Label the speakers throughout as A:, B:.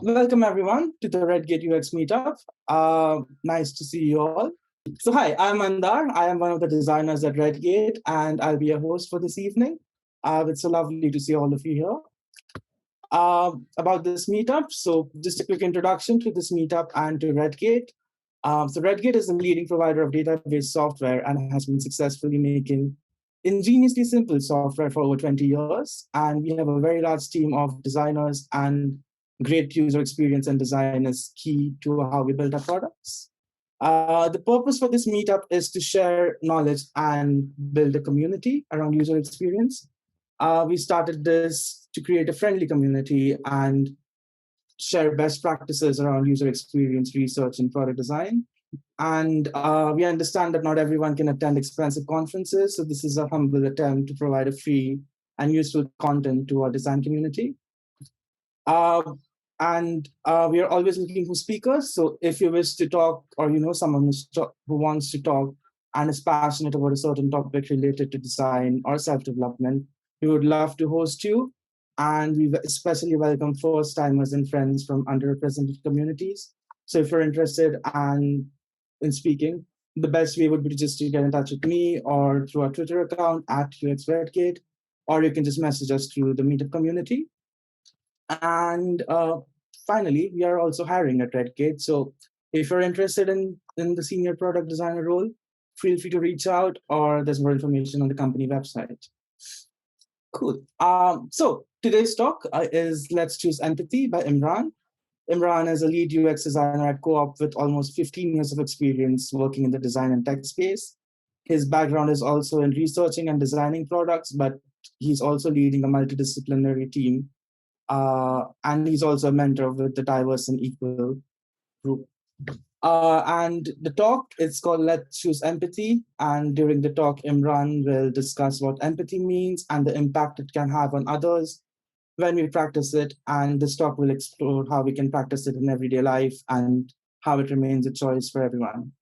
A: Welcome everyone to the Redgate UX meetup. Nice to see you all. So hi, I'm Mandar. I am one of the designers at Redgate, and I'll be your host for this evening. It's so lovely to see all of you here. About this meetup, so just a quick introduction to this meetup and to Redgate. So Redgate is the leading provider of database software and has been successfully making ingeniously simple software for over 20 years. And we have a very large team of designers, and great user experience and design is key to how we build our products. The purpose for this meetup is to share knowledge and build a community around user experience. We started this to create a friendly community and share best practices around user experience research and product design. And we understand that not everyone can attend expensive conferences, so this is a humble attempt to provide a free and useful content to our design community. And we are always looking for speakers. So if you wish to talk, or you know someone who wants to talk and is passionate about a certain topic related to design or self-development, we would love to host you. And we especially welcome first-timers and friends from underrepresented communities. So if you're interested in speaking, the best way would be just to get in touch with me or through our Twitter account at UXRedgate, or you can just message us through the meetup community. And finally, we are also hiring at Redgate. So if you're interested in the senior product designer role, feel free to reach out, or there's more information on the company website. Cool. So today's talk is Let's Choose Empathy by Imran. Imran is a lead UX designer at Co-op with almost 15 years of experience working in the design and tech space. His background is also in researching and designing products, but he's also leading a multidisciplinary team. And he's also a mentor with the Diverse and Equal group. And the talk is called Let's Choose Empathy. And during the talk, Imran will discuss what empathy means and the impact it can have on others when we practice it. And this talk will explore how we can practice it in everyday life and how it remains a choice for everyone.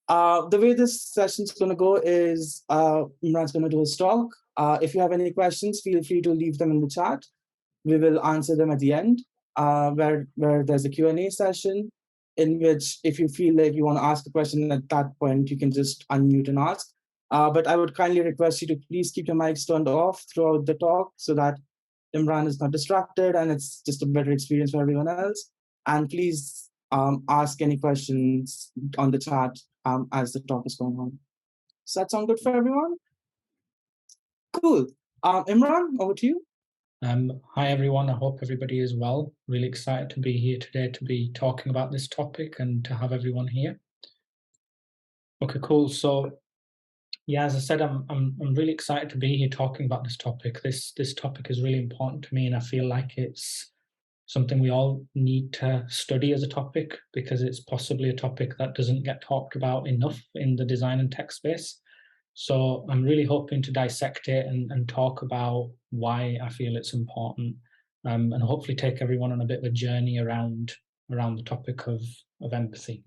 A: The way this session is going to go is Imran's going to do his talk. If you have any questions, feel free to leave them in the chat. We will answer them at the end, where there's a Q&A session in which if you feel like you want to ask a question at that point, you can just unmute and ask. But I would kindly request you to please keep your mics turned off throughout the talk so that Imran is not distracted and it's just a better experience for everyone else. And please ask any questions on the chat as the talk is going on. Does that sound good for everyone? Cool. Imran, over to you.
B: Hi everyone, I hope everybody is well. Really excited to be here today to be talking about this topic and to have everyone here. Okay, cool. So yeah, as I said, I'm really excited to be here talking about this topic. This topic is really important to me, and I feel like it's something we all need to study as a topic because it's possibly a topic that doesn't get talked about enough in the design and tech space. So I'm really hoping to dissect it and talk about why I feel it's important, and hopefully take everyone on a bit of a journey around the topic of empathy.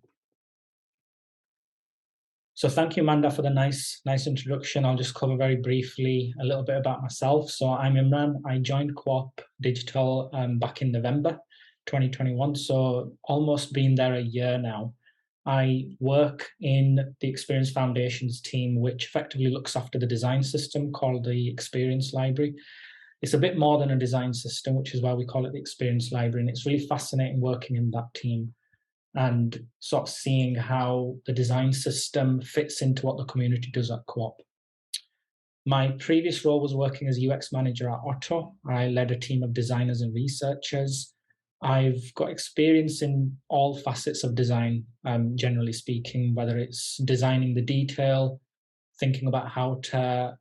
B: So thank you, Amanda, for the nice introduction. I'll just cover very briefly a little bit about myself. So I'm Imran. I joined Co-op Digital back in November 2021, so almost been there a year now. I work in the Experience Foundations team, which effectively looks after the design system called the Experience Library. It's a bit more than a design system, which is why we call it the Experience Library. And it's really fascinating working in that team and sort of seeing how the design system fits into what the community does at Co-op. My previous role was working as UX manager at Otto. I led a team of designers and researchers. I've got experience in all facets of design, generally speaking, whether it's designing the detail, thinking about how to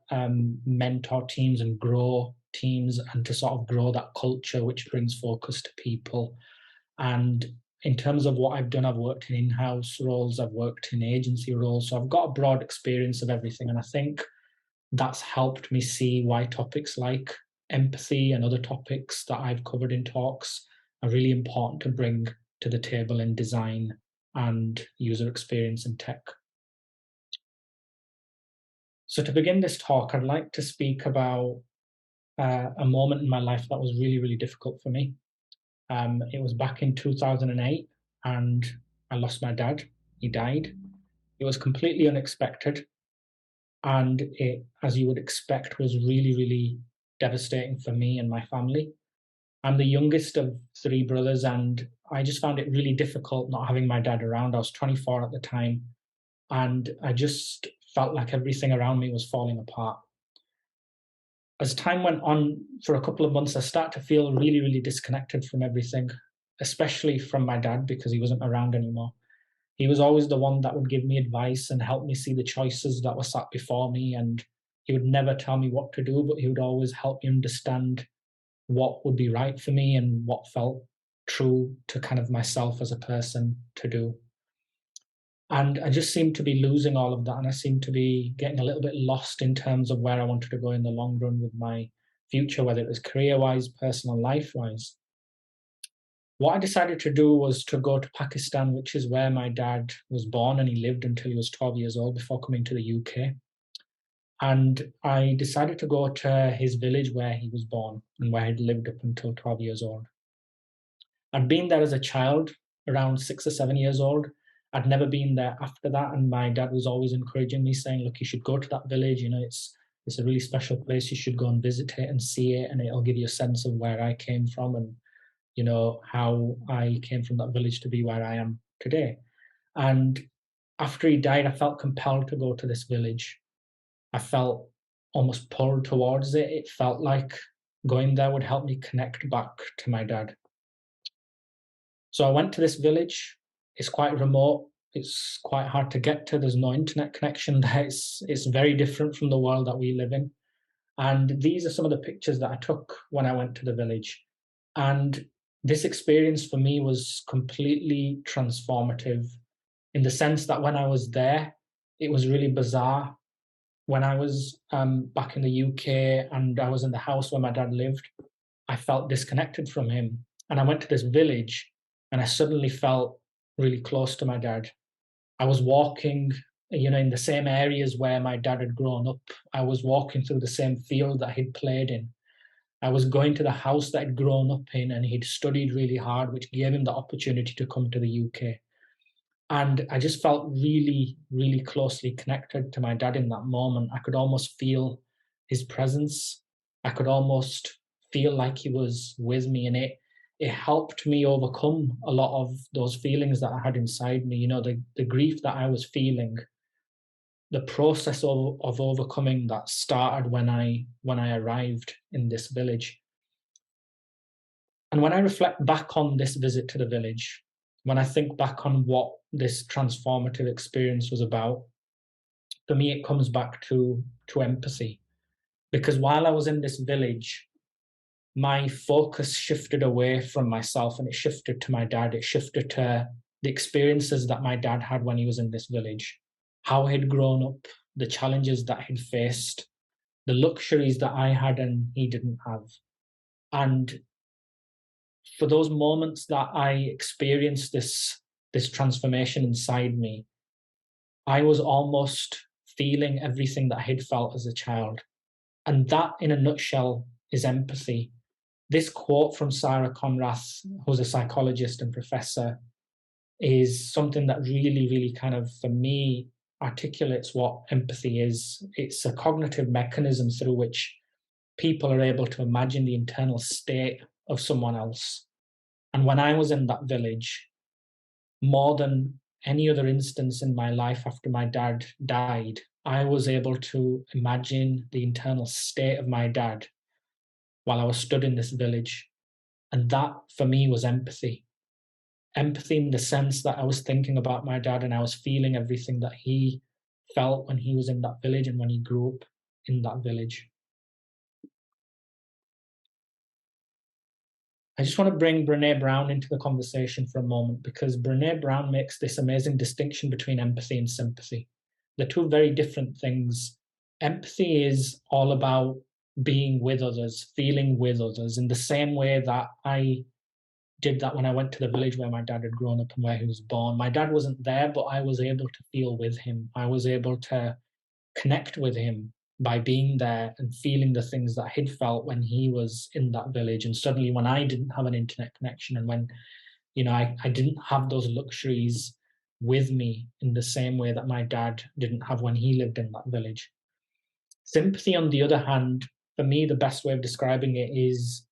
B: mentor teams and grow teams and to sort of grow that culture which brings focus to people. And in terms of what I've done, I've worked in in-house roles, I've worked in agency roles, so I've got a broad experience of everything. And I think that's helped me see why topics like empathy and other topics that I've covered in talks are really important to bring to the table in design and user experience in tech. So to begin this talk, I'd like to speak about a moment in my life that was really, really difficult for me. It was back in 2008, and I lost my dad. He died. It was completely unexpected, and it, as you would expect, was really, really devastating for me and my family. I'm the youngest of three brothers, and I just found it really difficult not having my dad around. I was 24 at the time, and I just felt like everything around me was falling apart. As time went on, for a couple of months, I started to feel really, really disconnected from everything, especially from my dad because he wasn't around anymore. He was always the one that would give me advice and help me see the choices that were sat before me. And he would never tell me what to do, but he would always help me understand what would be right for me and what felt true to kind of myself as a person to do. And I just seemed to be losing all of that. And I seemed to be getting a little bit lost in terms of where I wanted to go in the long run with my future, whether it was career wise, personal life wise. What I decided to do was to go to Pakistan, which is where my dad was born, and he lived until he was 12 years old before coming to the UK. And I decided to go to his village where he was born and where he'd lived up until 12 years old. I'd been there as a child, around 6 or 7 years old. I'd never been there after that, and my dad was always encouraging me, saying, "Look, you should go to that village. You know, it's a really special place. You should go and visit it and see it, and it'll give you a sense of where I came from and you know how I came from that village to be where I am today." And after he died, I felt compelled to go to this village. I felt almost pulled towards it. It felt like going there would help me connect back to my dad. So I went to this village. It's quite remote. It's quite hard to get to. There's no internet connection there. It's very different from the world that we live in. And these are some of the pictures that I took when I went to the village. And this experience for me was completely transformative in the sense that when I was there, it was really bizarre. When I was back in the UK and I was in the house where my dad lived, I felt disconnected from him. And I went to this village and I suddenly felt really close to my dad. I was walking, in the same areas where my dad had grown up. I was walking through the same field that he'd played in. I was going to the house that he'd grown up in and he'd studied really hard, which gave him the opportunity to come to the UK. And I just felt really, really closely connected to my dad in that moment. I could almost feel his presence. I could almost feel like he was with me, and it helped me overcome a lot of those feelings that I had inside me. The grief that I was feeling, the process of overcoming that started when I arrived in this village. And when I reflect back on this visit to the village, when I think back on what this transformative experience was about, for me, it comes back to empathy. Because while I was in this village, my focus shifted away from myself and it shifted to my dad. It shifted to the experiences that my dad had when he was in this village, how he'd grown up, the challenges that he'd faced, the luxuries that I had and he didn't have. And for those moments that I experienced this transformation inside me, I was almost feeling everything that I had felt as a child. And that, in a nutshell, is empathy. This quote from Sarah Conrath, who's a psychologist and professor, is something that really, really kind of, for me, articulates what empathy is. It's a cognitive mechanism through which people are able to imagine the internal state of someone else. And when I was in that village, more than any other instance in my life after my dad died, I was able to imagine the internal state of my dad while I was stood in this village. And that, for me, was empathy. Empathy in the sense that I was thinking about my dad and I was feeling everything that he felt when he was in that village and when he grew up in that village. I just want to bring Brené Brown into the conversation for a moment because Brené Brown makes this amazing distinction between empathy and sympathy. They're two very different things. Empathy is all about being with others, feeling with others in the same way that I did that when I went to the village where my dad had grown up and where he was born. My dad wasn't there, but I was able to feel with him. I was able to connect with him by being there and feeling the things that he'd felt when he was in that village. And suddenly when I didn't have an internet connection and when, I didn't have those luxuries with me in the same way that my dad didn't have when he lived in that village. Sympathy, on the other hand, for me, the best way of describing it is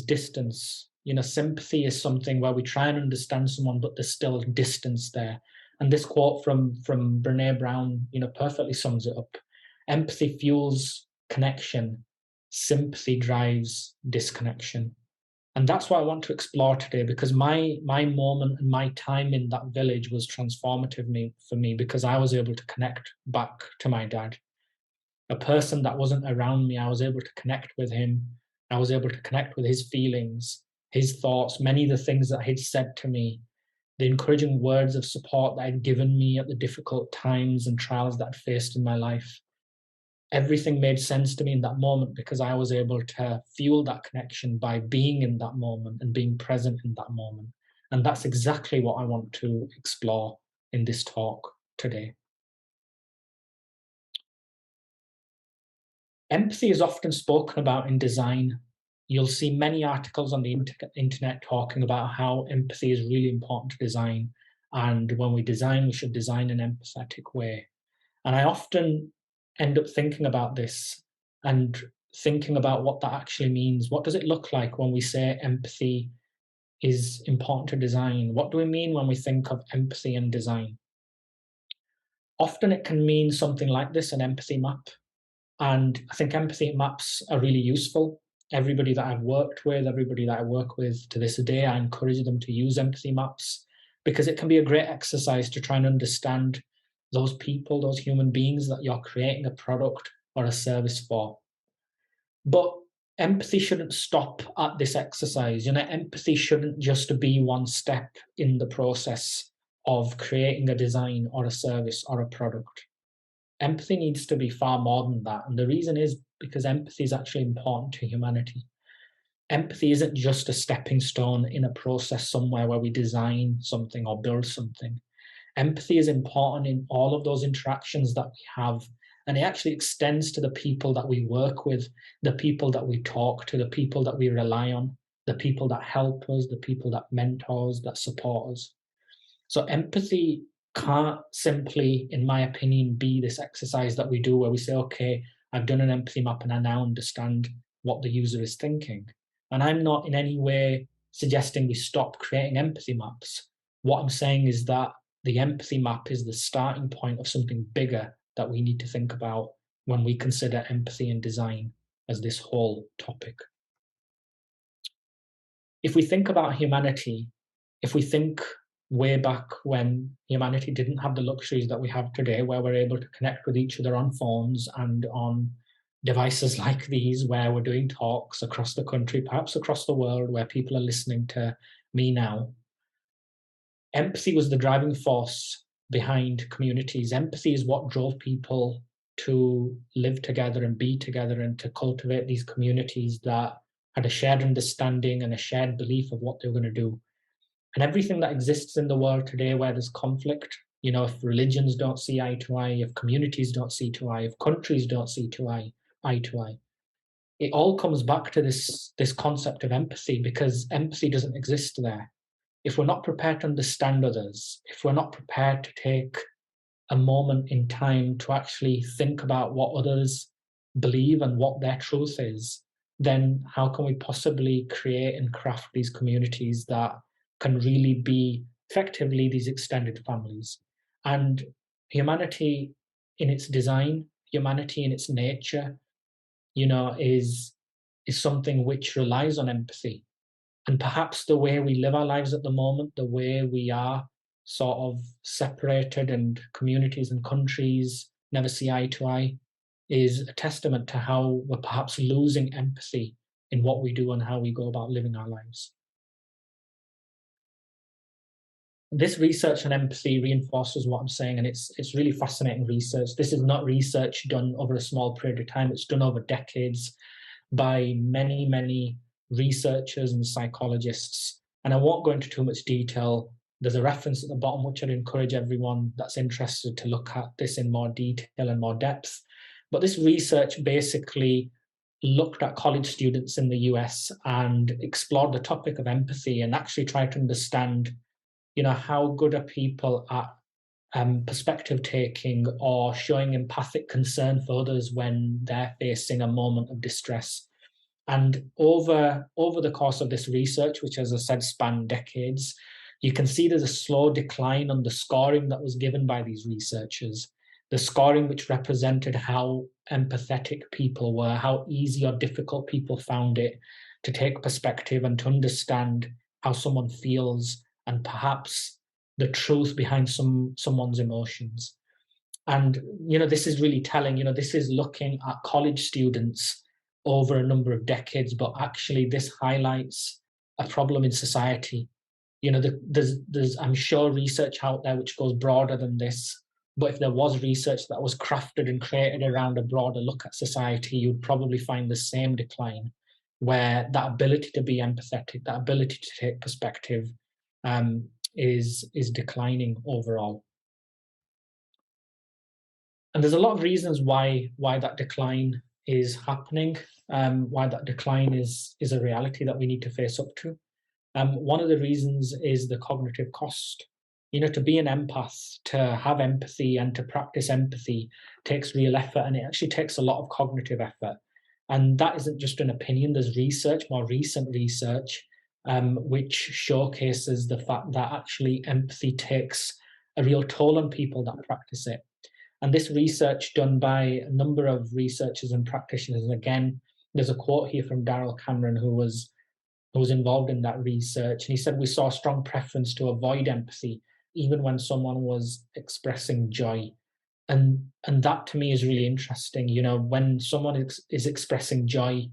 B: distance. Sympathy is something where we try and understand someone, but there's still distance there. And this quote from Brené Brown, perfectly sums it up. Empathy fuels connection. Sympathy drives disconnection. And that's what I want to explore today, because my moment and my time in that village was transformative for me, because I was able to connect back to my dad. A person that wasn't around me, I was able to connect with him. I was able to connect with his feelings, his thoughts, many of the things that he'd said to me, the encouraging words of support that he'd given me at the difficult times and trials that I'd faced in my life. Everything made sense to me in that moment because I was able to fuel that connection by being in that moment and being present in that moment. And that's exactly what I want to explore in this talk today. Empathy is often spoken about in design. You'll see many articles on the internet talking about how empathy is really important to design. And when we design, we should design in an empathetic way. And I often end up thinking about this and thinking about what that actually means. What does it look like when we say empathy is important to design? What do we mean when we think of empathy and design? Often it can mean something like this, an empathy map. And I think empathy maps are really useful. Everybody that I've worked with, everybody that I work with to this day, I encourage them to use empathy maps because it can be a great exercise to try and understand those people, those human beings that you're creating a product or a service for. But empathy shouldn't stop at this exercise. Empathy shouldn't just be one step in the process of creating a design or a service or a product. Empathy needs to be far more than that. And the reason is because empathy is actually important to humanity. Empathy isn't just a stepping stone in a process somewhere where we design something or build something. Empathy is important in all of those interactions that we have. And it actually extends to the people that we work with, the people that we talk to, the people that we rely on, the people that help us, the people that mentor us, that support us. So empathy can't simply, in my opinion, be this exercise that we do where we say, okay, I've done an empathy map and I now understand what the user is thinking. And I'm not in any way suggesting we stop creating empathy maps. What I'm saying is that the empathy map is the starting point of something bigger that we need to think about when we consider empathy and design as this whole topic. If we think about humanity, if we think way back when humanity didn't have the luxuries that we have today, where we're able to connect with each other on phones and on devices like these, where we're doing talks across the country, perhaps across the world, where people are listening to me now. Empathy was the driving force behind communities. Empathy is what drove people to live together and be together and to cultivate these communities that had a shared understanding and a shared belief of what they were going to do. And everything that exists in the world today where there's conflict, if religions don't see eye to eye, if communities don't see to eye, if countries don't see eye to eye, it all comes back to this concept of empathy, because empathy doesn't exist there. If we're not prepared to understand others, if we're not prepared to take a moment in time to actually think about what others believe and what their truth is, then how can we possibly create and craft these communities that can really be effectively these extended families? And humanity in its design, humanity in its nature, is something which relies on empathy. And perhaps the way we live our lives at the moment, the way we are sort of separated and communities and countries never see eye to eye, is a testament to how we're perhaps losing empathy in what we do and how we go about living our lives. This research on empathy reinforces what I'm saying, and it's really fascinating research. This is not research done over a small period of time. It's done over decades by many, many researchers and psychologists. And I won't go into too much detail. There's a reference at the bottom, which I'd encourage everyone that's interested to look at this in more detail and more depth. But this research basically looked at college students in the US and explored the topic of empathy and actually tried to understand, how good are people at perspective taking or showing empathic concern for others when they're facing a moment of distress. And over the course of this research, which, as I said, spanned decades, you can see there's a slow decline on the scoring that was given by these researchers. The scoring which represented how empathetic people were, how easy or difficult people found it to take perspective and to understand how someone feels and perhaps the truth behind someone's emotions. And, this is really telling, this is looking at college students over a number of decades, but actually this highlights a problem in society. There's I'm sure research out there which goes broader than this, but if there was research that was crafted and created around a broader look at society, you'd probably find the same decline, where that ability to be empathetic, that ability to take perspective, is declining overall. And there's a lot of reasons why that decline is happening, why that decline is a reality that we need to face up to. One of the reasons is the cognitive cost. To be an empath, to have empathy and to practice empathy takes real effort, and it actually takes a lot of cognitive effort. And that isn't just an opinion. There's research, more recent research, which showcases the fact that actually empathy takes a real toll on people that practice it. And this research done by a number of researchers and practitioners, and again, there's a quote here from Daryl Cameron, who was involved in that research. And he said, "We saw a strong preference to avoid empathy, even when someone was expressing joy." And that to me is really interesting. When someone is expressing joy,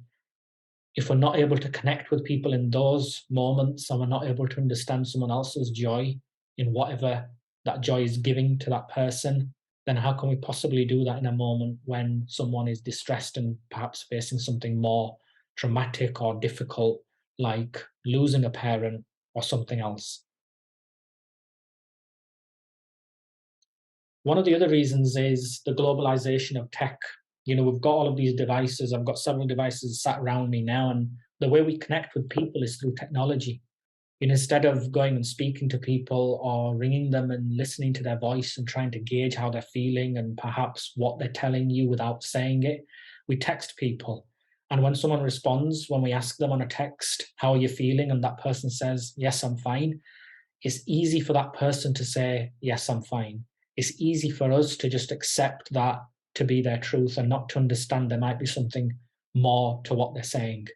B: if we're not able to connect with people in those moments and we're not able to understand someone else's joy in whatever that joy is giving to that person, then how can we possibly do that in a moment when someone is distressed and perhaps facing something more traumatic or difficult, like losing a parent or something else? One of the other reasons is the globalization of tech. We've got all of these devices. I've got several devices sat around me now, and the way we connect with people is through technology. Instead of going and speaking to people or ringing them and listening to their voice and trying to gauge how they're feeling and perhaps what they're telling you without saying it, we text people. And when someone responds, when we ask them on a text, "How are you feeling?" and that person says, "Yes, I'm fine," it's easy for that person to say, "Yes, I'm fine." It's easy for us to just accept that to be their truth and not to understand there might be something more to what they're saying.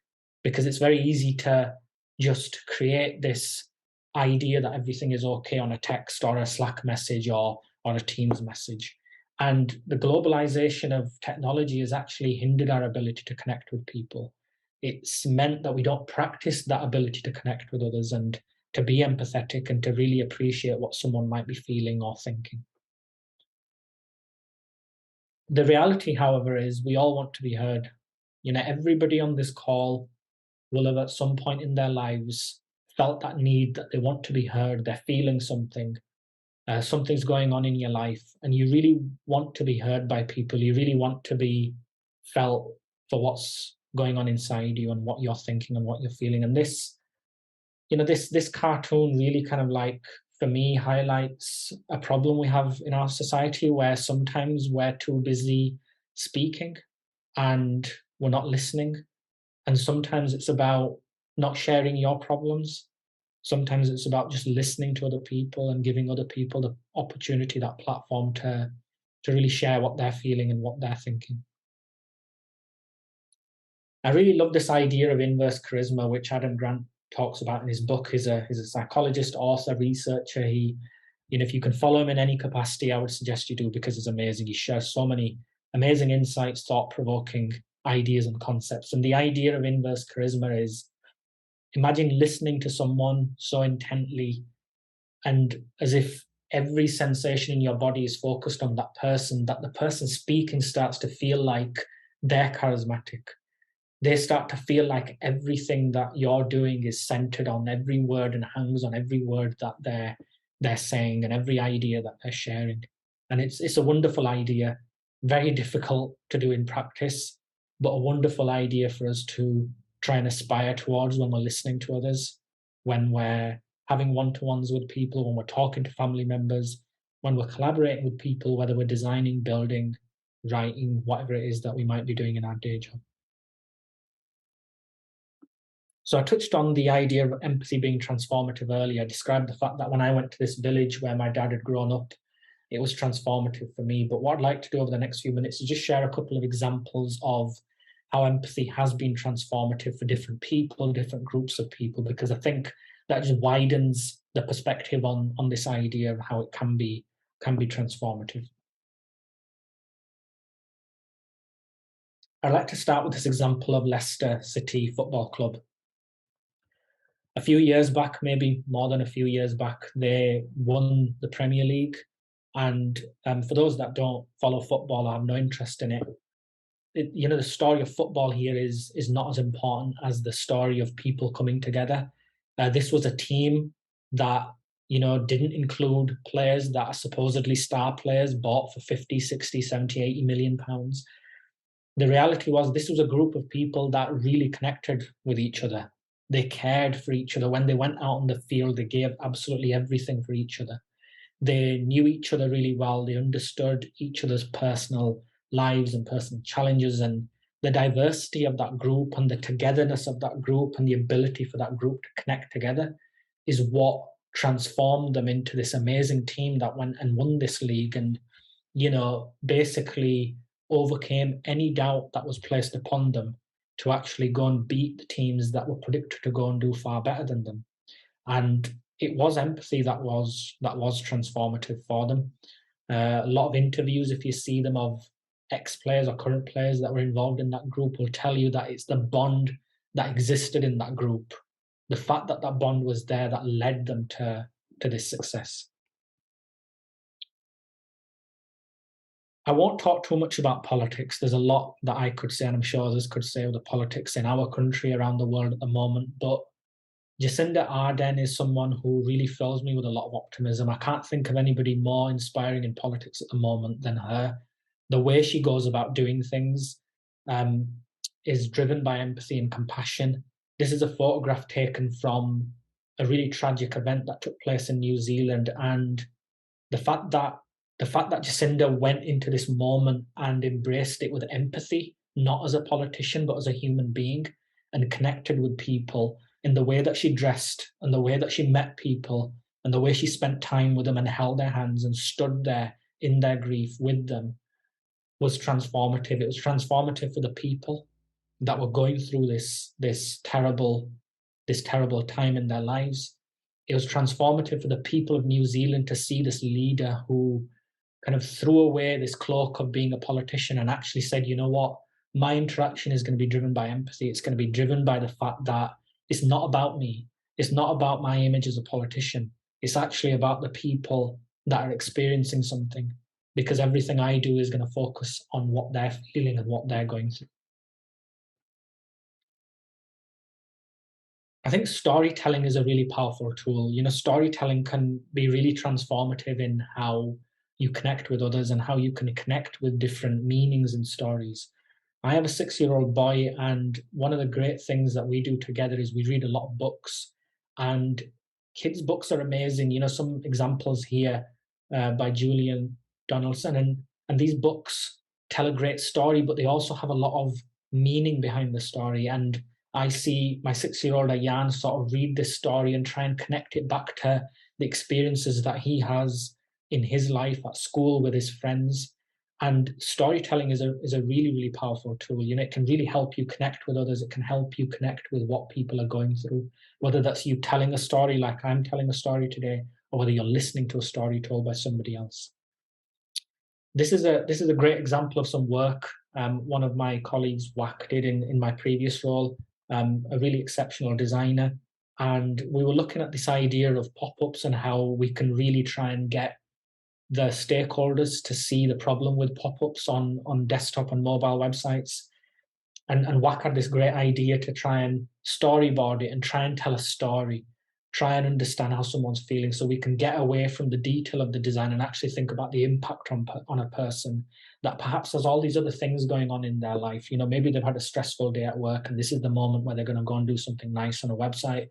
B: Because it's very easy to just create this idea that everything is okay on a text or a Slack message or a Teams message. And the globalization of technology has actually hindered our ability to connect with people. It's meant that we don't practice that ability to connect with others and to be empathetic and to really appreciate what someone might be feeling or thinking. The reality, however, is we all want to be heard. Everybody on this call will have at some point in their lives felt that need, that they want to be heard, they're feeling something, something's going on in your life, and you really want to be heard by people. You really want to be felt for what's going on inside you and what you're thinking and what you're feeling. And this cartoon really kind of like, for me, highlights a problem we have in our society where sometimes we're too busy speaking and we're not listening. And sometimes it's about not sharing your problems. Sometimes it's about just listening to other people and giving other people the opportunity, that platform to really share what they're feeling and what they're thinking. I really love this idea of inverse charisma, which Adam Grant talks about in his book. He's a psychologist, author, researcher. If you can follow him in any capacity, I would suggest you do, because he's amazing. He shares so many amazing insights, thought-provoking ideas and concepts. And the idea of inverse charisma is, imagine listening to someone so intently and as if every sensation in your body is focused on that person, that the person speaking starts to feel like they're charismatic. They start to feel like everything that you're doing is centered on every word and hangs on every word that they're saying and every idea that they're sharing. And it's a wonderful idea. very difficult to do in practice, but a wonderful idea for us to try and aspire towards when we're listening to others, when we're having one-to-ones with people, when we're talking to family members, when we're collaborating with people, whether we're designing, building, writing, whatever it is that we might be doing in our day job. So I touched on the idea of empathy being transformative earlier. I described the fact that when I went to this village where my dad had grown up, it was transformative for me. But what I'd like to do over the next few minutes is just share a couple of examples of how empathy has been transformative for different people, different groups of people, because I think that just widens the perspective on this idea of how it can be transformative. I'd like to start with this example of Leicester City Football Club. A few years back, maybe more than a few years back, they won the Premier League. And for those that don't follow football or have no interest in it, the story of football here is not as important as the story of people coming together. This was a team that, didn't include players that are supposedly star players bought for 50, 60, 70, 80 million pounds. The reality was this was a group of people that really connected with each other. They cared for each other. When they went out on the field, they gave absolutely everything for each other. They knew each other really well. They understood each other's personal lives and personal challenges, and the diversity of that group and the togetherness of that group and the ability for that group to connect together is what transformed them into this amazing team that went and won this league and, basically overcame any doubt that was placed upon them to actually go and beat the teams that were predicted to go and do far better than them. And it was empathy that was transformative for them. A lot of interviews, if you see them, of ex-players or current players that were involved in that group will tell you that it's the bond that existed in that group, the fact that that bond was there that led them to this success. I won't talk too much about politics. There's a lot that I could say, and I'm sure others could say, of the politics in our country, around the world at the moment. But Jacinda Ardern is someone who really fills me with a lot of optimism. I can't think of anybody more inspiring in politics at the moment than her. The way she goes about doing things is driven by empathy and compassion. This is a photograph taken from a really tragic event that took place in New Zealand, and the fact that Jacinda went into this moment and embraced it with empathy, not as a politician, but as a human being, and connected with people in the way that she dressed and the way that she met people and the way she spent time with them and held their hands and stood there in their grief with them was transformative. It was transformative for the people that were going through this terrible time in their lives. It was transformative for the people of New Zealand to see this leader who kind of threw away this cloak of being a politician and actually said, you know what, my interaction is going to be driven by empathy. It's going to be driven by the fact that it's not about me. It's not about my image as a politician. It's actually about the people that are experiencing something, because everything I do is going to focus on what they're feeling and what they're going through. I think storytelling is a really powerful tool. Storytelling can be really transformative in how you connect with others and how you can connect with different meanings in stories. I have a 6-year-old boy, and one of the great things that we do together is we read a lot of books, and kids' books are amazing. Some examples here by Julian Donaldson, and these books tell a great story, but they also have a lot of meaning behind the story. And I see my 6-year-old Ayan sort of read this story and try and connect it back to the experiences that he has in his life at school with his friends. And storytelling is a really, really powerful tool. It can really help you connect with others. It can help you connect with what people are going through, whether that's you telling a story like I'm telling a story today, or whether you're listening to a story told by somebody else. This is a great example of some work one of my colleagues, Wack, did in my previous role, a really exceptional designer. And we were looking at this idea of pop-ups and how we can really try and get the stakeholders to see the problem with pop-ups on desktop and mobile websites. And Wack had this great idea to try and storyboard it and try and tell a story, try and understand how someone's feeling, so we can get away from the detail of the design and actually think about the impact on a person that perhaps has all these other things going on in their life. Maybe they've had a stressful day at work, and this is the moment where they're going to go and do something nice on a website,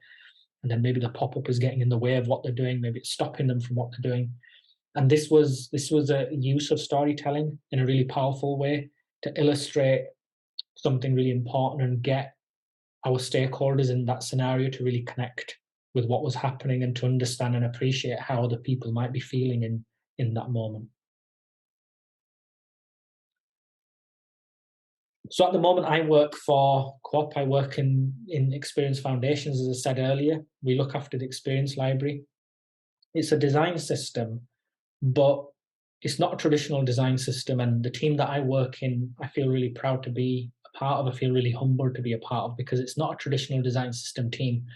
B: and then maybe the pop-up is getting in the way of what they're doing. Maybe it's stopping them from what they're doing. And this was a use of storytelling in a really powerful way to illustrate something really important and get our stakeholders in that scenario to really connect with what was happening and to understand and appreciate how other people might be feeling in that moment. So at the moment, I work for Co-op. I work in Experience Foundations, as I said earlier. We look after the Experience Library. It's a design system, but it's not a traditional design system. And the team that I work in, I feel really proud to be a part of. I feel really humbled to be a part of, because it's not a traditional design system team.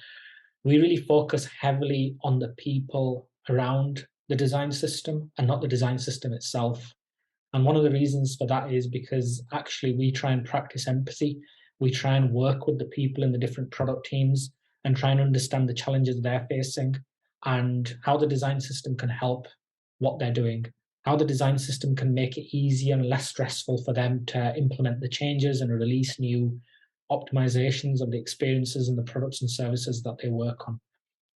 B: We really focus heavily on the people around the design system and not the design system itself. And one of the reasons for that is because actually we try and practice empathy. We try and work with the people in the different product teams and try and understand the challenges they're facing and how the design system can help what they're doing, how the design system can make it easier and less stressful for them to implement the changes and release new optimizations of the experiences and the products and services that they work on.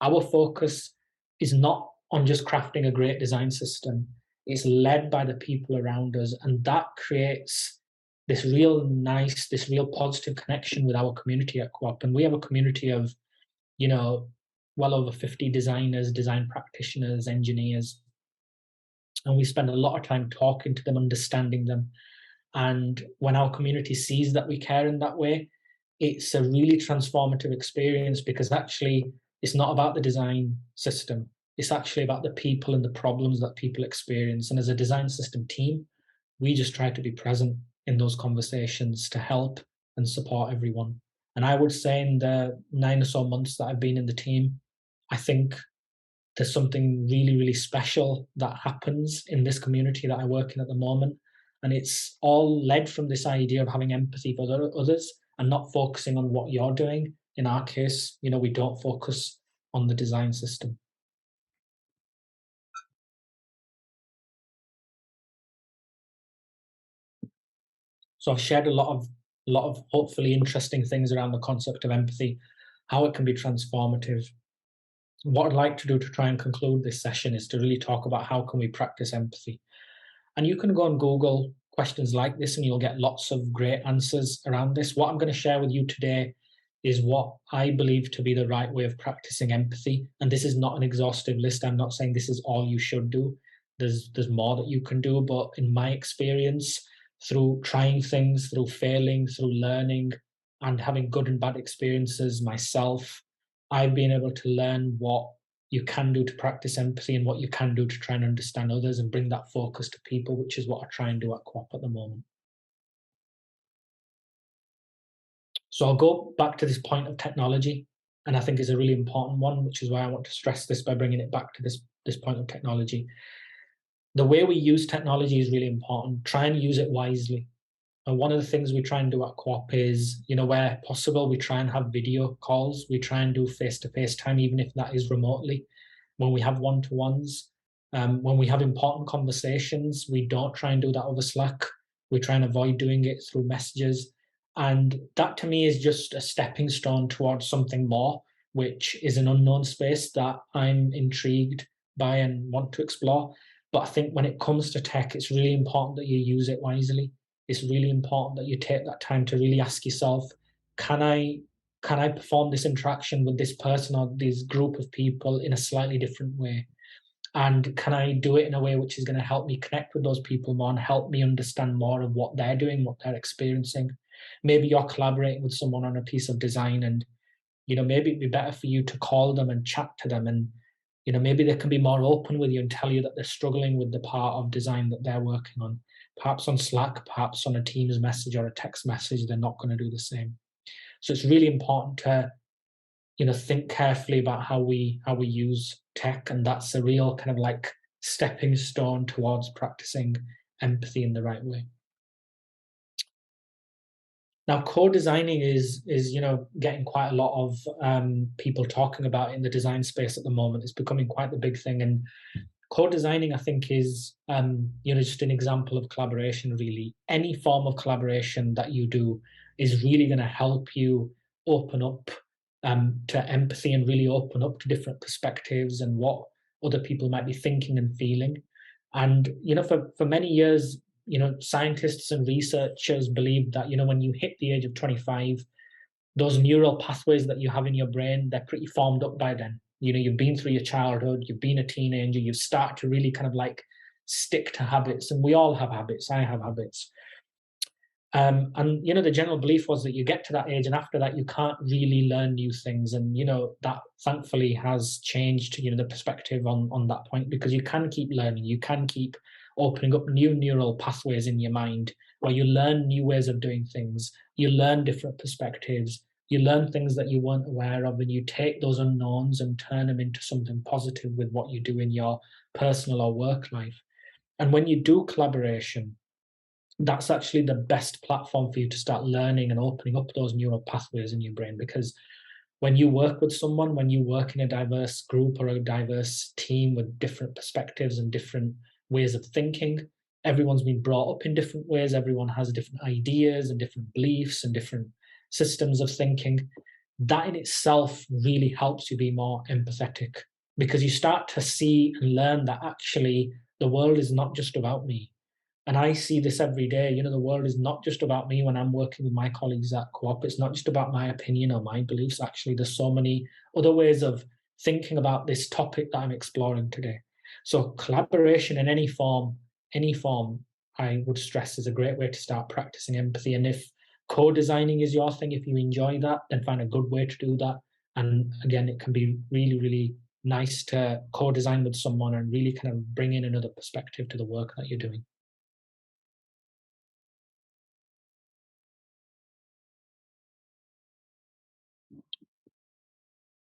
B: Our focus is not on just crafting a great design system. It's led by the people around us, and that creates this real positive connection with our community at Co-op. And we have a community of, well over 50 designers, design practitioners, engineers. And we spend a lot of time talking to them, understanding them. And when our community sees that we care in that way, it's a really transformative experience, because actually it's not about the design system. It's actually about the people and the problems that people experience. And as a design system team, we just try to be present in those conversations to help and support everyone. And I would say in the 9 or so months that I've been in the team, I think there's something really, really special that happens in this community that I work in at the moment. And it's all led from this idea of having empathy for others and not focusing on what you're doing. In our case, we don't focus on the design system. So I've shared a lot of hopefully interesting things around the concept of empathy, how it can be transformative. What I'd like to do to try and conclude this session is to really talk about how can we practice empathy. And you can go and Google questions like this and you'll get lots of great answers around this. What I'm going to share with you today is what I believe to be the right way of practicing empathy. And this is not an exhaustive list. I'm not saying this is all you should do. There's more that you can do, but in my experience, through trying things, through failing, through learning, and having good and bad experiences myself, I've been able to learn what you can do to practice empathy and what you can do to try and understand others and bring that focus to people, which is what I try and do at Co-op at the moment. So I'll go back to this point of technology, and I think it's a really important one, which is why I want to stress this by bringing it back to this point of technology. The way we use technology is really important. Try and use it wisely. And one of the things we try and do at Co-op is, where possible, we try and have video calls. We try and do face-to-face time, even if that is remotely. When we have one-to-ones, when we have important conversations, we don't try and do that over Slack. We try and avoid doing it through messages. And that to me is just a stepping stone towards something more, which is an unknown space that I'm intrigued by and want to explore. But I think when it comes to tech, it's really important that you use it wisely. It's really important that you take that time to really ask yourself, can I perform this interaction with this person or this group of people in a slightly different way? And can I do it in a way which is going to help me connect with those people more and help me understand more of what they're doing, what they're experiencing? Maybe you're collaborating with someone on a piece of design, and maybe it'd be better for you to call them and chat to them, and maybe they can be more open with you and tell you that they're struggling with the part of design that they're working on. Perhaps on Slack, perhaps on a Teams message or a text message, they're not going to do the same. So it's really important to think carefully about how we use tech, and that's a real kind of like stepping stone towards practicing empathy in the right way. Now, co-designing is getting quite a lot of people talking about it in the design space at the moment. It's becoming quite the big thing, and co-designing, I think, is just an example of collaboration. Really, any form of collaboration that you do is really going to help you open up to empathy and really open up to different perspectives and what other people might be thinking and feeling. And for many years, scientists and researchers believe that when you hit the age of 25, those neural pathways that you have in your brain, they're pretty formed up by then. You've been through your childhood, you've been a teenager, you start to really kind of like stick to habits, and we all have habits. I have habits. And the general belief was that you get to that age, and after that, you can't really learn new things. And that thankfully has changed. The perspective on that point, because you can keep learning, you can keep opening up new neural pathways in your mind where you learn new ways of doing things, you learn different perspectives, you learn things that you weren't aware of, and you take those unknowns and turn them into something positive with what you do in your personal or work life. And when you do collaboration, that's actually the best platform for you to start learning and opening up those neural pathways in your brain. Because when you work with someone, when you work in a diverse group or a diverse team with different perspectives and different ways of thinking, everyone's been brought up in different ways, everyone has different ideas and different beliefs and different systems of thinking. That in itself really helps you be more empathetic, because you start to see and learn that actually the world is not just about me. And I see this every day. The world is not just about me when I'm working with my colleagues at Co-op. It's not just about my opinion or my beliefs. Actually, there's so many other ways of thinking about this topic that I'm exploring today. So collaboration in any form, I would stress, is a great way to start practicing empathy. And if co-designing is your thing, if you enjoy that, then find a good way to do that. And again, it can be really, really nice to co-design with someone and really kind of bring in another perspective to the work that you're doing.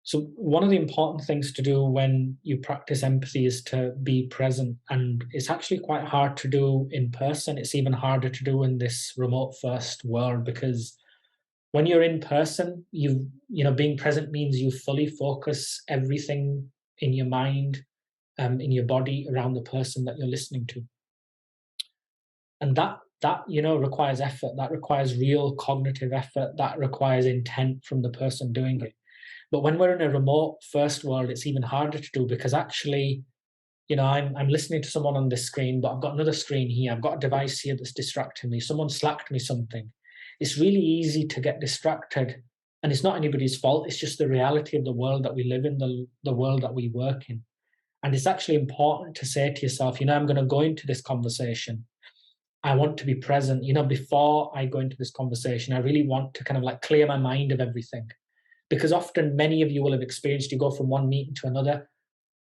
B: So one of the important things to do when you practice empathy is to be present. And it's actually quite hard to do in person. It's even harder to do in this remote first world, because when you're in person, being present means you fully focus everything in your mind, in your body, around the person that you're listening to. And that requires effort. That requires real cognitive effort. That requires intent from the person doing it. But when we're in a remote first world, it's even harder to do, because actually, I'm listening to someone on this screen, but I've got another screen here. I've got a device here that's distracting me. Someone slacked me something. It's really easy to get distracted. And it's not anybody's fault. It's just the reality of the world that we live in, the world that we work in. And it's actually important to say to yourself, I'm going to go into this conversation. I want to be present. Before I go into this conversation, I really want to kind of like clear my mind of everything. Because often many of you will have experienced, you go from one meeting to another,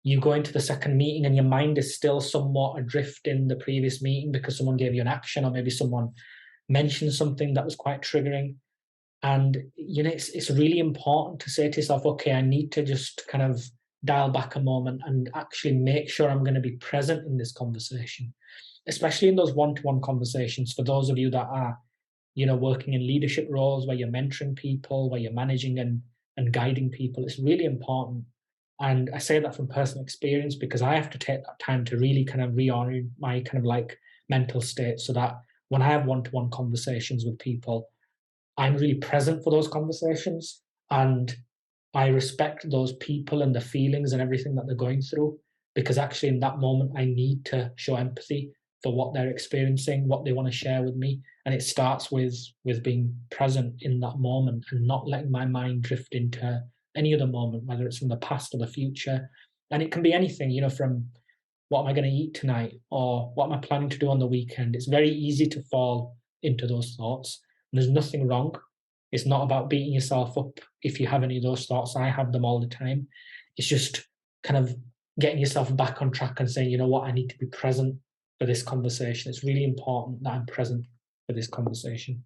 B: you go into the second meeting and your mind is still somewhat adrift in the previous meeting because someone gave you an action, or maybe someone mentioned something that was quite triggering. And it's really important to say to yourself, okay, I need to just kind of dial back a moment and actually make sure I'm going to be present in this conversation, especially in those one-to-one conversations. For those of you that are working in leadership roles where you're mentoring people, where you're managing and guiding people, it's really important. And I say that from personal experience, because I have to take that time to really kind of reorient my kind of like mental state, so that when I have one-to-one conversations with people, I'm really present for those conversations, and I respect those people and the feelings and everything that they're going through, because actually in that moment, I need to show empathy for what they're experiencing, what they want to share with me. And it starts with being present in that moment and not letting my mind drift into any other moment, whether it's from the past or the future. And it can be anything, from what am I going to eat tonight, or what am I planning to do on the weekend. It's very easy to fall into those thoughts. And there's nothing wrong. It's not about beating yourself up if you have any of those thoughts. I have them all the time. It's just kind of getting yourself back on track and saying, you know what, I need to be present for this conversation. It's really important that I'm present for this conversation.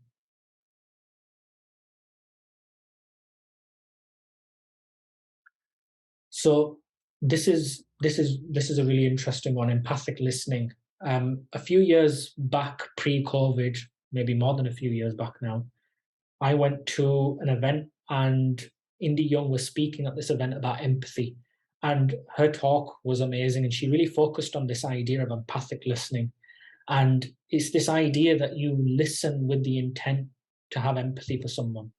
B: So this is a really interesting one, empathic listening. A few years back, pre-COVID, maybe more than a few years back now, I went to an event and Indy Young was speaking at this event about empathy. And her talk was amazing. And she really focused on this idea of empathic listening. And it's this idea that you listen with the intent to have empathy for someone.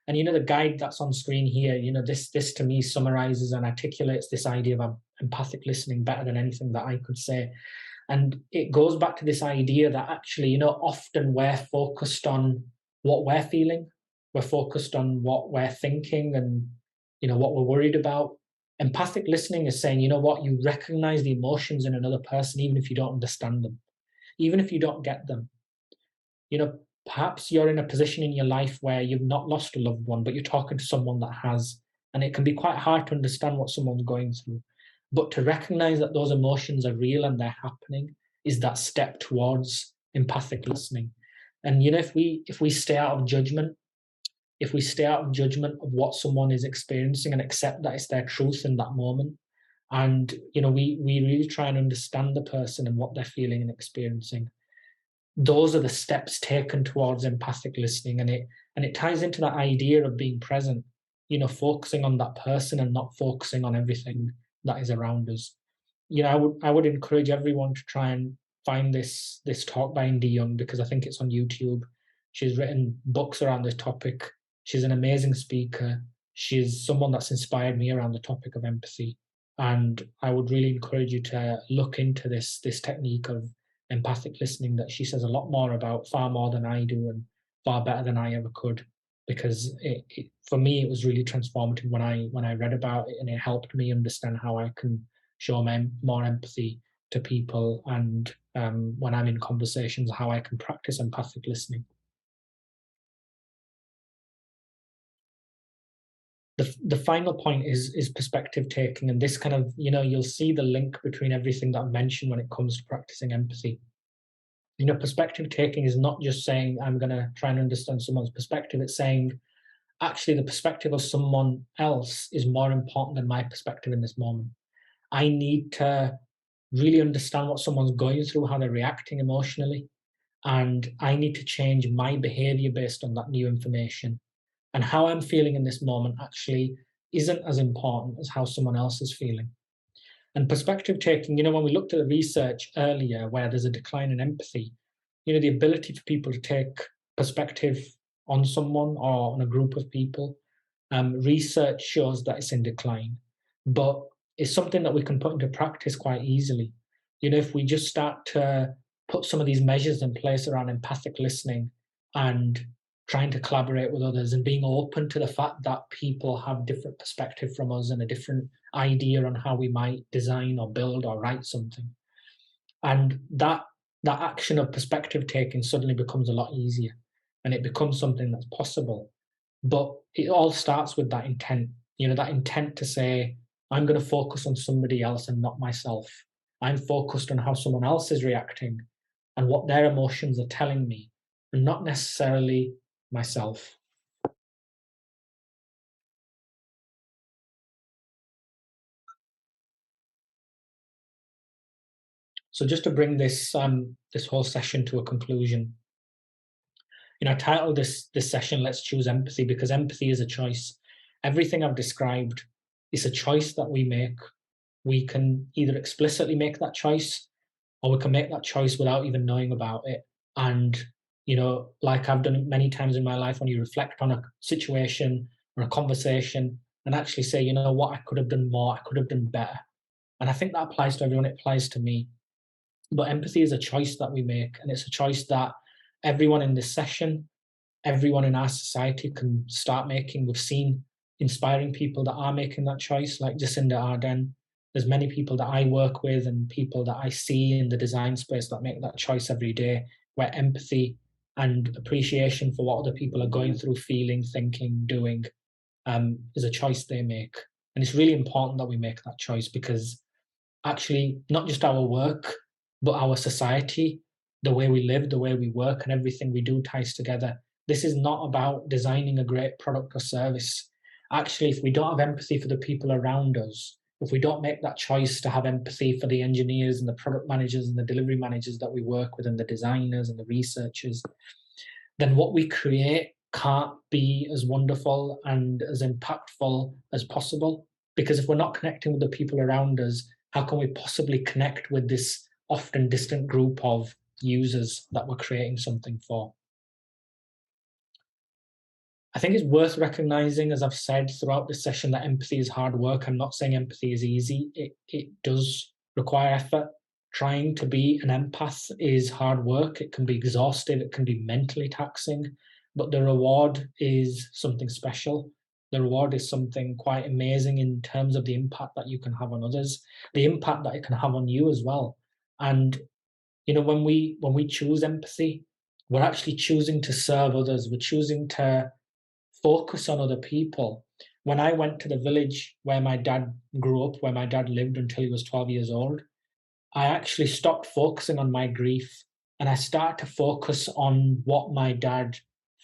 B: And the guide that's on screen here, this to me summarizes and articulates this idea of empathic listening better than anything that I could say. And it goes back to this idea that actually, often we're focused on what we're feeling, we're focused on what we're thinking and, what we're worried about. Empathic listening is saying, you recognize the emotions in another person, even if you don't understand them, even if you don't get them. Perhaps you're in a position in your life where you've not lost a loved one, but you're talking to someone that has, and it can be quite hard to understand what someone's going through. But to recognize that those emotions are real and they're happening is that step towards empathic listening. And if we stay out of judgment, of what someone is experiencing and accept that it's their truth in that moment, and we really try and understand the person and what they're feeling and experiencing, those are the steps taken towards empathic listening. And it ties into that idea of being present, focusing on that person and not focusing on everything that is around us. I would encourage everyone to try and find this talk by Indy Young, because I think it's on YouTube. She's written books around this topic. She's an amazing speaker. She's someone that's inspired me around the topic of empathy. And I would really encourage you to look into this technique of empathic listening that she says a lot more about, far more than I do and far better than I ever could, because for me it was really transformative when I read about it, and it helped me understand how I can show more empathy to people, and when I'm in conversations, how I can practice empathic listening. The final point is perspective taking, and this kind of, you'll see the link between everything that I've mentioned when it comes to practicing empathy. Perspective taking is not just saying I'm going to try and understand someone's perspective. It's saying, actually, the perspective of someone else is more important than my perspective in this moment. I need to really understand what someone's going through, how they're reacting emotionally, and I need to change my behavior based on that new information. And how I'm feeling in this moment actually isn't as important as how someone else is feeling. And perspective taking, when we looked at the research earlier where there's a decline in empathy, the ability for people to take perspective on someone or on a group of people, research shows that it's in decline. But it's something that we can put into practice quite easily. If we just start to put some of these measures in place around empathic listening and trying to collaborate with others and being open to the fact that people have different perspective from us and a different idea on how we might design or build or write something. And that action of perspective taking suddenly becomes a lot easier, and it becomes something that's possible. But it all starts with that intent, that intent to say, I'm going to focus on somebody else and not myself. I'm focused on how someone else is reacting and what their emotions are telling me, and not necessarily myself. So just to bring this whole session to a conclusion, I titled this session "Let's Choose Empathy," because empathy is a choice. Everything I've described is a choice that we make. We can either explicitly make that choice, or we can make that choice without even knowing about it. And like I've done many times in my life, when you reflect on a situation or a conversation and actually say, what, I could have done more, I could have done better. And I think that applies to everyone. It applies to me. But empathy is a choice that we make, and it's a choice that everyone in this session, everyone in our society can start making. We've seen inspiring people that are making that choice, like Jacinda Ardern. There's many people that I work with and people that I see in the design space that make that choice every day, where empathy and appreciation for what other people are going through, feeling, thinking, doing, is a choice they make. And it's really important that we make that choice, because actually not just our work, but our society, the way we live, the way we work, and everything we do ties together. This is not about designing a great product or service. Actually, if we don't have empathy for the people around us, if we don't make that choice to have empathy for the engineers and the product managers and the delivery managers that we work with, and the designers and the researchers, then what we create can't be as wonderful and as impactful as possible. Because if we're not connecting with the people around us, how can we possibly connect with this often distant group of users that we're creating something for? I think it's worth recognizing, as I've said throughout this session, that empathy is hard work. I'm not saying empathy is easy. It does require effort. Trying to be an empath is hard work. It can be exhaustive. It can be mentally taxing, but the reward is something special. The reward is something quite amazing in terms of the impact that you can have on others, the impact that it can have on you as well. And when we choose empathy, we're actually choosing to serve others. We're choosing to focus on other people. When I went to the village where my dad grew up, where my dad lived until he was 12 years old, I actually stopped focusing on my grief and I started to focus on what my dad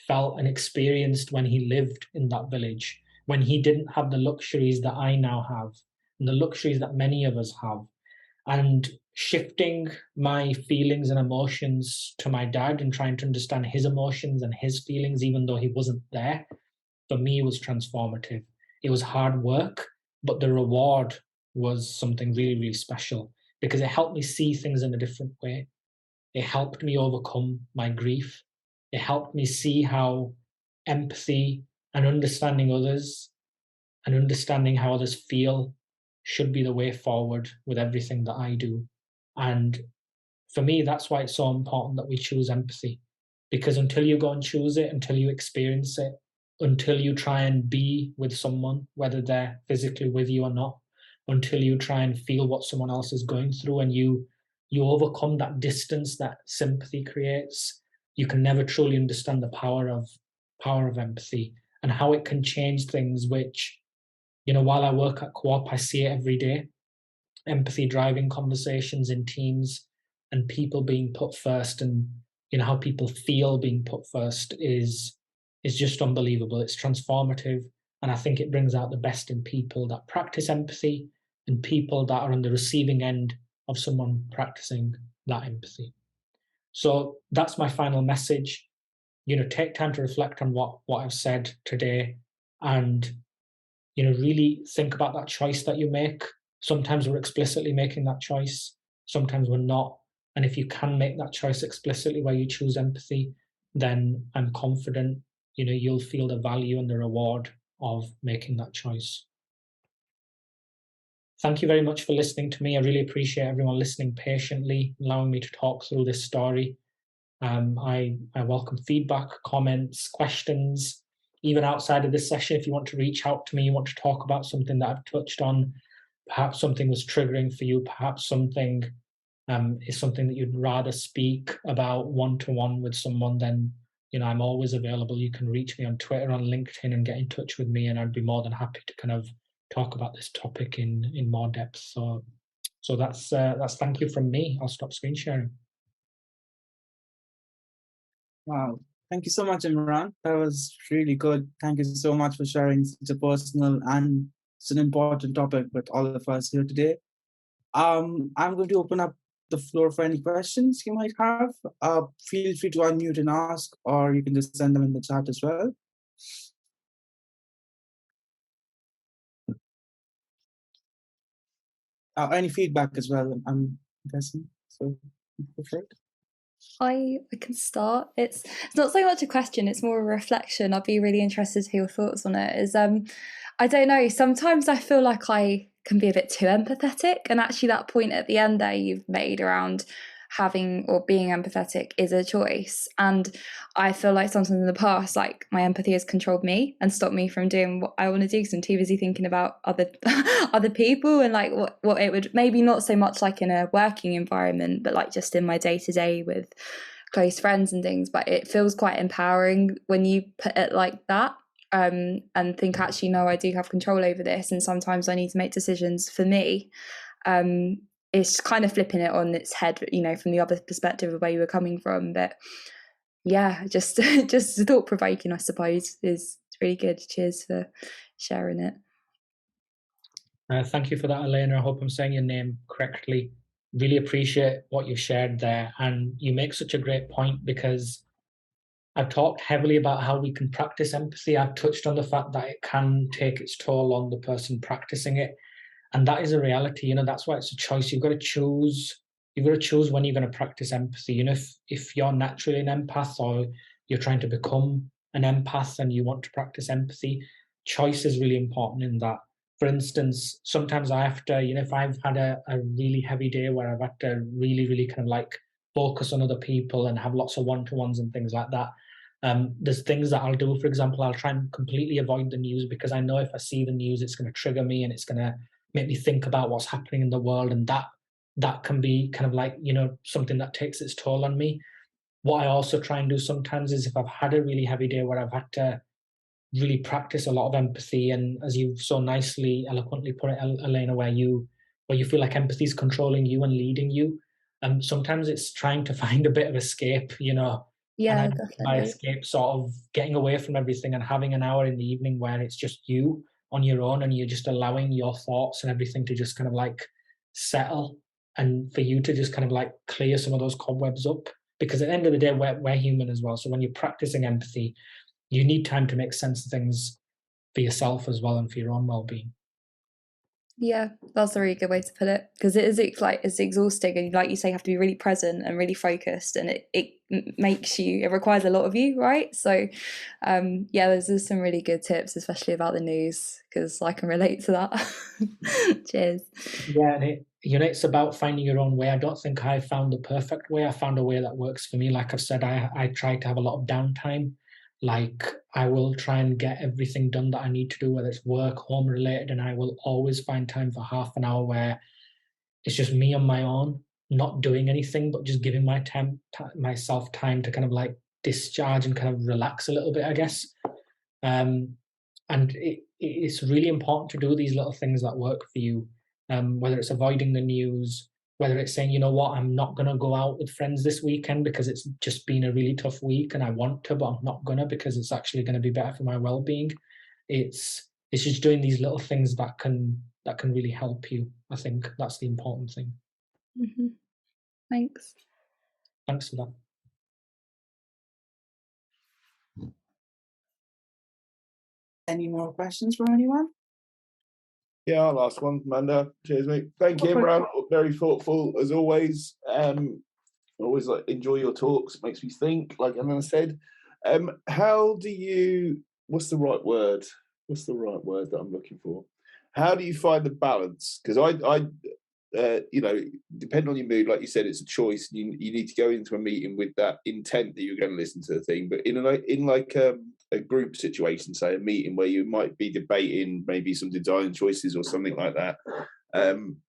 B: felt and experienced when he lived in that village, when he didn't have the luxuries that I now have and the luxuries that many of us have. And shifting my feelings and emotions to my dad and trying to understand his emotions and his feelings, even though he wasn't there, for me was transformative. It was hard work, but the reward was something really, really special because it helped me see things in a different way. It helped me overcome my grief. It helped me see how empathy and understanding others and understanding how others feel should be the way forward with everything that I do. And for me, that's why it's so important that we choose empathy, because until you go and choose it, until you experience it, until you try and be with someone, whether they're physically with you or not, until you try and feel what someone else is going through and you overcome that distance that sympathy creates, you can never truly understand the power of empathy and how it can change things, which, while I work at Co-op, I see it every day. Empathy driving conversations in teams and people being put first, and how people feel being put first is just unbelievable. It's transformative, and I think it brings out the best in people that practice empathy and people that are on the receiving end of someone practicing that empathy. So that's my final message. Take time to reflect on what I've said today, and really think about that choice that you make. Sometimes we're explicitly making that choice, sometimes we're not. And if you can make that choice explicitly where you choose empathy, then I'm confident, you'll feel the value and the reward of making that choice. Thank you very much for listening to me. I really appreciate everyone listening patiently, allowing me to talk through this story. I welcome feedback, comments, questions. Even outside of this session, if you want to reach out to me, you want to talk about something that I've touched on, perhaps something was triggering for you, perhaps something is something that you'd rather speak about one-to-one with someone, then I'm always available. You can reach me on Twitter, on LinkedIn, and get in touch with me, and I'd be more than happy to kind of talk about this topic in more depth. So that's thank you from me. I'll stop screen sharing.
A: Wow. Thank you so much, Imran. That was really good. Thank you so much for sharing such a personal and such an important topic with all of us here today. I'm going to open up the floor for any questions you might have. Feel free to unmute and ask, or you can just send them in the chat as well. Any feedback as well, I'm guessing. So, perfect.
C: I can start. It's not so much a question, it's more a reflection. I'd be really interested to hear your thoughts on it. I don't know, sometimes I feel like I can be a bit too empathetic, and actually that point at the end there you've made around having or being empathetic is a choice. And I feel like sometimes in the past, like my empathy has controlled me and stopped me from doing what I want to do, because I'm too busy thinking about other people and like what it would, maybe not so much like in a working environment, but like just in my day-to-day with close friends and things. But it feels quite empowering when you put it like that, and think actually, no, I do have control over this, and sometimes I need to make decisions for me. It's kind of flipping it on its head, from the other perspective of where you were coming from. But yeah, just thought-provoking, I suppose, is really good. Cheers for sharing it.
B: Thank you for that, Elena. I hope I'm saying your name correctly. Really appreciate what you shared there. And you make such a great point, because I've talked heavily about how we can practice empathy. I've touched on the fact that it can take its toll on the person practicing it. And that is a reality, you know, that's why it's a choice. You've got to choose when you're going to practice empathy. You know, if you're naturally an empath or you're trying to become an empath and you want to practice empathy, choice is really important in that. For instance, sometimes I have to, you know, if I've had a really heavy day where I've had to really, really kind of like focus on other people and have lots of one-to-ones and things like that, there's things that I'll do. For example, I'll try and completely avoid the news because I know if I see the news, it's going to trigger me and it's going to make me think about what's happening in the world, and that can be kind of like, you know, something that takes its toll on me. What I also try and do sometimes is if I've had a really heavy day where I've had to really practice a lot of empathy, and as you've so nicely, eloquently put it, Elena, where you feel like empathy is controlling you and leading you, sometimes it's trying to find a bit of escape, you know.
C: Yeah,
B: And by
C: definitely.
B: escape, sort of getting away from everything and having an hour in the evening where it's just you on your own and you're just allowing your thoughts and everything to just kind of like settle, and for you to just kind of like clear some of those cobwebs up. Because at the end of the day, we're human as well. So when you're practicing empathy, you need time to make sense of things for yourself as well and for your own well-being.
C: Yeah, that's a really good way to put it, because it's exhausting, and like you say, you have to be really present and really focused, and it requires a lot of you, right? So yeah, there's some really good tips, especially about the news, because I can relate to that. Cheers.
B: Yeah, and it's about finding your own way. I don't think I found the perfect way. I found a way that works for me. Like I've said, I try to have a lot of downtime. Like I will try and get everything done that I need to do, whether it's work, home related, and I will always find time for half an hour where it's just me on my own, not doing anything, but just giving myself time to kind of like discharge and kind of relax a little bit, I guess. And it's really important to do these little things that work for you, whether it's avoiding the news, whether it's saying, you know what, I'm not going to go out with friends this weekend because it's just been a really tough week and I want to, but I'm not going to because it's actually going to be better for my well-being. It's just doing these little things that can really help you. I think that's the important thing.
C: Mm-hmm. Thanks.
B: Thanks for that.
A: Any more questions from anyone?
D: Yeah, I'll ask one, Amanda. Cheers, mate. Thank you, Imran. Very thoughtful as always. Always like enjoy your talks. Makes me think. Like Amanda said, how do you? What's the right word? What's the right word that I'm looking for? How do you find the balance? Because I you know, depending on your mood, like you said, it's a choice. You need to go into a meeting with that intent that you're going to listen to the thing. But in a group situation, say a meeting where you might be debating maybe some design choices or something like that. I'm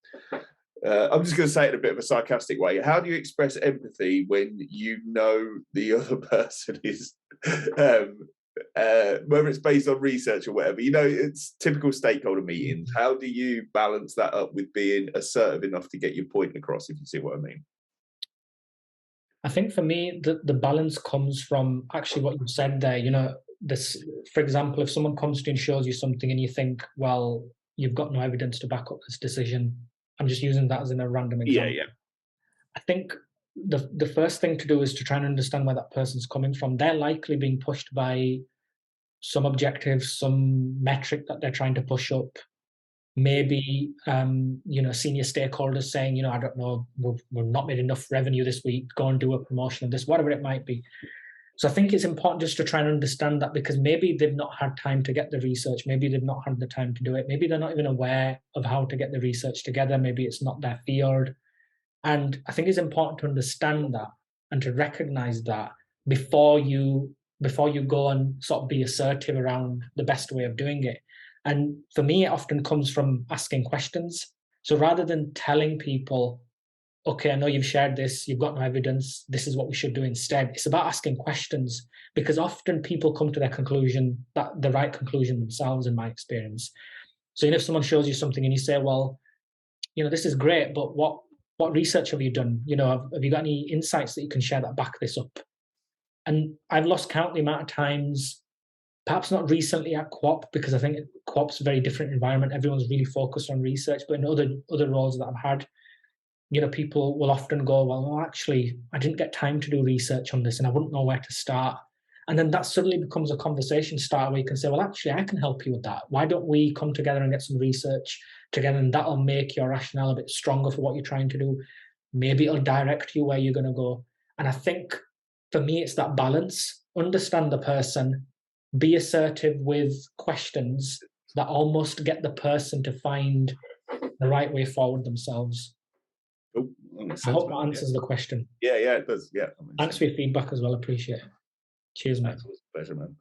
D: just going to say it in a bit of a sarcastic way. How do you express empathy when you know the other person is, whether it's based on research or whatever, you know, it's typical stakeholder meetings. How do you balance that up with being assertive enough to get your point across, if you see what I mean?
B: I think for me, the balance comes from actually what you said there. You know, this, for example, if someone comes to you and shows you something and you think, well, you've got no evidence to back up this decision. I'm just using that as in a random example.
D: Yeah.
B: I think the first thing to do is to try and understand where that person's coming from. They're likely being pushed by some objective, some metric that they're trying to push up. Maybe you know, senior stakeholders saying, you know, I don't know, we've not made enough revenue this week, go and do a promotion of this, whatever it might be. So I think it's important just to try and understand that, because maybe they've not had time to get the research, maybe they've not had the time to do it, maybe they're not even aware of how to get the research together, maybe it's not their field. And I think it's important to understand that and to recognize that before you go and sort of be assertive around the best way of doing it. And for me, it often comes from asking questions. So rather than telling people, okay, I know you've shared this, you've got no evidence, this is what we should do instead, it's about asking questions, because often people come to their conclusion, the right conclusion themselves, in my experience. So, you know, if someone shows you something and you say, well, you know, this is great, but what research have you done? You know, have you got any insights that you can share that back this up? And I've lost count the amount of times, perhaps not recently at QOP, because I think QOP's a very different environment. Everyone's really focused on research, but in other roles that I've had, you know, people will often go, well, actually, I didn't get time to do research on this and I wouldn't know where to start. And then that suddenly becomes a conversation starter where you can say, well, actually, I can help you with that. Why don't we come together and get some research together? And that'll make your rationale a bit stronger for what you're trying to do. Maybe it'll direct you where you're going to go. And I think for me, it's that balance. Understand the person, be assertive with questions that almost get the person to find the right way forward themselves.
D: Oh,
B: I hope that answers the question.
D: Yeah, it does. Yeah.
B: Thanks for your feedback as well. Appreciate it. Cheers, mate.
D: It was a pleasure, man.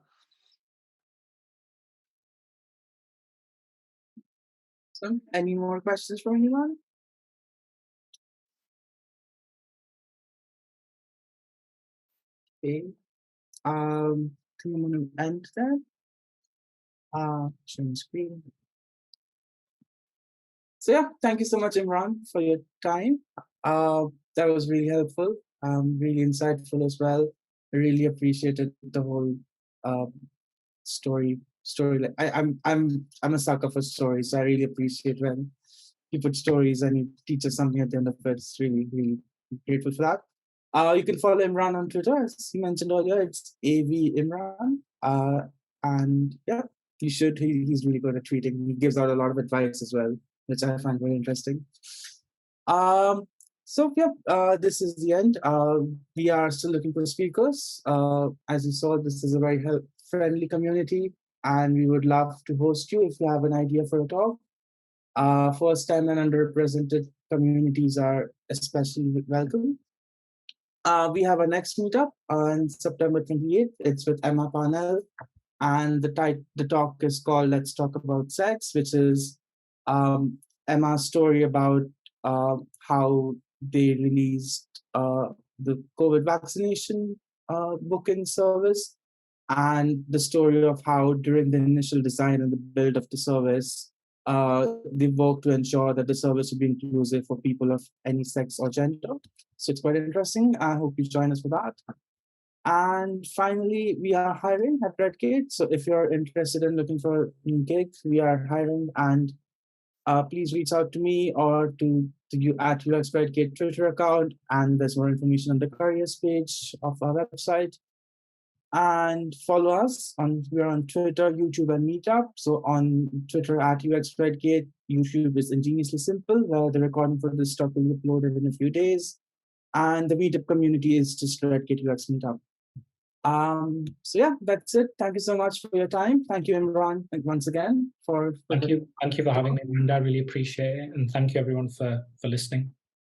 A: So, any more questions from anyone? Okay. I think I'm going to end there. Sharing screen. So yeah, thank you so much, Imran, for your time. That was really helpful, really insightful as well. I really appreciated the whole story. I'm a sucker for stories. So I really appreciate when you put stories and you teach us something at the end of it. It's really, really grateful for that. You can follow Imran on Twitter, as he mentioned earlier. It's AV Imran. And yeah, you should. He's really good at tweeting. He gives out a lot of advice as well, which I find very interesting. So yeah, this is the end. We are still looking for speakers. As you saw, this is a very friendly community, and we would love to host you if you have an idea for a talk. First time and underrepresented communities are especially welcome. We have our next meetup on September 28th. It's with Emma Parnell, and the talk is called "Let's Talk About Sex," which is Emma's story about how they released the COVID vaccination booking service, and the story of how during the initial design and the build of the service, they worked to ensure that the service would be inclusive for people of any sex or gender. So it's quite interesting. I hope you join us for that. And finally, we are hiring at Redgate. So if you're interested in looking for a new gig, we are hiring, and please reach out to me or to you at UX Redgate Twitter account. And there's more information on the careers page of our website. And follow us we're on Twitter, YouTube, and Meetup. So on Twitter at UX Redgate, YouTube is ingeniously simple, where the recording for this talk will be uploaded in a few days. And the Meetup community is just Redgate UX Meetup. So yeah, that's it. Thank you so much for your time. Thank you, Imran, once again for
B: Thank you for having me, and I really appreciate it. And thank you everyone for listening.